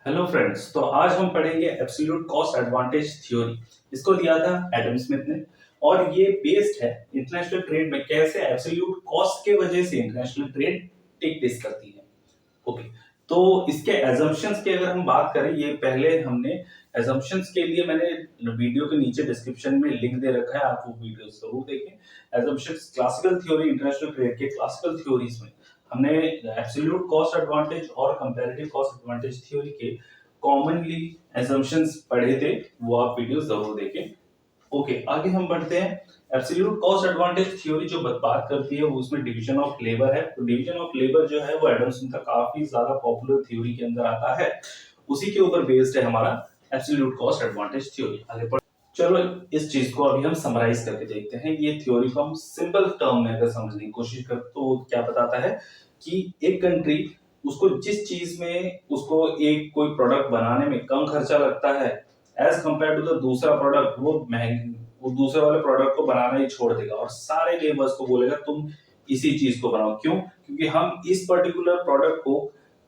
Hello friends, तो आज हम पढ़ेंगे एब्सोल्यूट कॉस्ट एडवांटेज थ्योरी। इसको दिया था एडम स्मिथ ने और ये बेस्ड है इंटरनेशनल ट्रेड में कैसे एब्सोल्यूट कॉस्ट के वजह से इंटरनेशनल ट्रेड टेक प्लेस करती है। ओके, तो इसके एजम्पशंस की अगर हम बात करें, ये पहले हमने एजम्पशंस के लिए मैंने वीडियो के नीचे डिस्क्रिप्शन में लिंक दे रखा है, आप वो वीडियो जरूर देखें। Assumptions classical theory, international trade के क्लासिकल थ्योरीज में हमने एब्सोल्यूट कॉस्ट एडवांटेज और कंपैरेटिव कॉस्ट एडवांटेज थ्योरी के कॉमनली एजम्पशंस पढ़े थे, वो आप वीडियो जरूर देखें। ओके, आगे हम बढ़ते हैं। एब्सोल्यूट कॉस्ट एडवांटेज थ्योरी जो बात करती है वो उसमें डिवीजन ऑफ लेबर है। तो डिवीजन ऑफ लेबर जो है वो एडम स्मिथ का काफी ज्यादा पॉपुलर थ्योरी के अंदर आता है, उसी के ऊपर बेस्ड है हमारा एब्सोल्यूट कॉस्ट एडवांटेज थ्योरी। आगे बढ़, चलो इस चीज को अभी हम समराइज करके देखते हैं। ये थ्योरी को हम सिंपल टर्म में अगर समझने की कोशिश करें तो क्या बताता है कि एक कंट्री, उसको जिस चीज में उसको एक कोई प्रोडक्ट बनाने में कम खर्चा लगता है एज कंपेयर टू द दूसरा प्रोडक्ट, वो दूसरे वाले प्रोडक्ट को बनाना ही छोड़ देगा और सारे लेबर्स को बोलेगा तुम इसी चीज को बनाओ। क्यों? क्योंकि हम इस पर्टिकुलर प्रोडक्ट को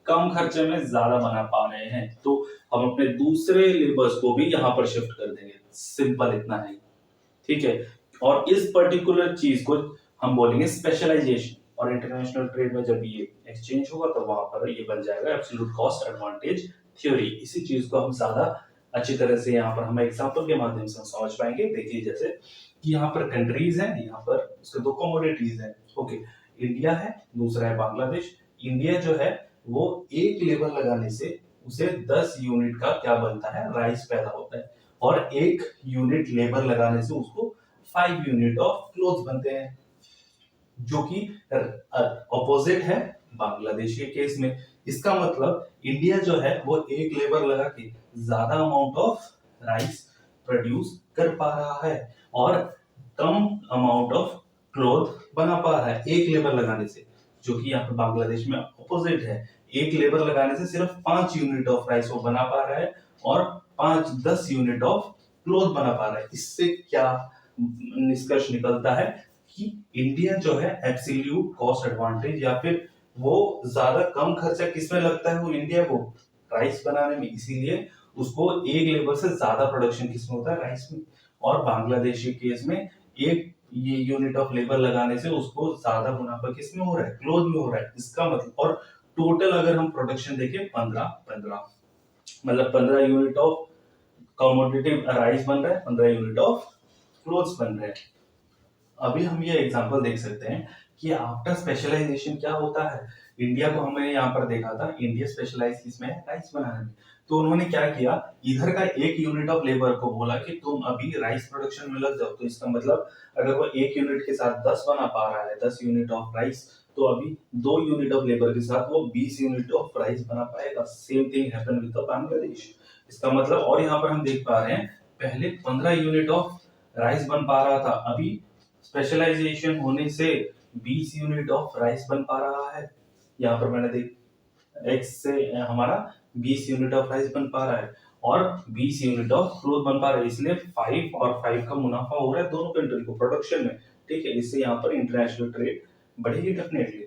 कम खर्चे में ज्यादा बना पा रहे हैं, तो हम अपने दूसरे लेबर्स को भी यहाँ पर शिफ्ट कर देंगे। सिंपल इतना है, ठीक है। और इस पर्टिकुलर चीज को हम बोलेंगे स्पेशलाइजेशन, और इंटरनेशनल ट्रेड में जब ये एक्सचेंज होगा तो वहां पर ये बन जाएगा एब्सोल्यूट कॉस्ट एडवांटेज थ्योरी। इसी चीज को हम ज्यादा अच्छी तरह से यहाँ पर हम एग्जांपल के माध्यम से समझ पाएंगे। देखिए, जैसे कि यहाँ पर कंट्रीज हैं, यहाँ पर उसके दो कमोडिटीज हैं। ओके, इंडिया है, दूसरा है बांग्लादेश। इंडिया जो है वो एक लेबर लगाने से उसे 10 यूनिट का क्या बनता है, राइस पैदा होता है, और एक यूनिट लेबर लगाने से उसको 5 यूनिट ऑफ क्लोथ बनते हैं, जो कि ऑपोजिट है बांग्लादेश के केस में। इसका मतलब इंडिया जो है वो एक लेबर लगा के ज्यादा अमाउंट ऑफ राइस प्रोड्यूस कर पा रहा है और कम अमाउंट ऑफ क्लोथ बना पा रहा है एक लेबर लगाने से, जो कि यहाँ पे बांग्लादेश में ऑपोजिट है। एक लेबर लगाने से सिर्फ 5 यूनिट ऑफ राइस वो बना पा रहा है और 5-10 यूनिट ऑफ क्लोथ बना पा रहा है। इससे क्या निष्कर्ष निकलता है कि इंडिया जो है एब्सोल्यूट कॉस्ट एडवांटेज, या फिर वो ज्यादा कम खर्चा किसमें लगता है, वो इंडिया को राइस बनाने में, इसीलिए उसको एक लेबर से ज्यादा प्रोडक्शन किसमें होता है, राइस में। और बांग्लादेश के केस में एक ये यूनिट ऑफ लेबर लगाने से उसको ज्यादा मुनाफा किसमें हो रहा है, क्लोथ में हो रहा है। इसका मतलब, और टोटल अगर हम प्रोडक्शन देखें 15 मतलब 15 यूनिट ऑफ कमोडिटी राइस बन रहा है, 15 यूनिट ऑफ क्लोथ्स बन रहे हैं। अभी हम ये एग्जांपल देख सकते हैं कि आफ्टर स्पेशलाइजेशन क्या होता है। इंडिया को हमने यहाँ पर देखा था, इंडिया स्पेशलाइज किसमें है, राइस बनाने में। तो उन्होंने क्या किया, इधर का एक यूनिट ऑफ लेबर को बोला कि तुम अभी राइस प्रोडक्शन में लग जाओ। तो इसका मतलब अगर वो एक यूनिट के साथ 10 बना पा रहा है, 10 यूनिट ऑफ राइस, तो अभी 2 यूनिट ऑफ लेबर के साथ वो 20 यूनिट ऑफ राइस बना पाएगा। Same thing happen with Bangladesh. इसका मतलब, और यहाँ पर हम देख पा रहे हैं पहले 15 यूनिट ऑफ राइस बन पा रहा था, अभी स्पेशलाइजेशन होने से 20 यूनिट ऑफ राइस बन पा रहा है। यहाँ पर मैंने देख एक्स से हमारा 20 यूनिट ऑफ राइस बन पा रहा है और 20 यूनिट ऑफ क्लोथ बन पा रहा है, इसलिए 5 और 5 का मुनाफा हो रहा है दोनों कंट्री को प्रोडक्शन में। ठीक है, इससे यहाँ पर इंटरनेशनल ट्रेड बढ़ेगी डेफिनेटली।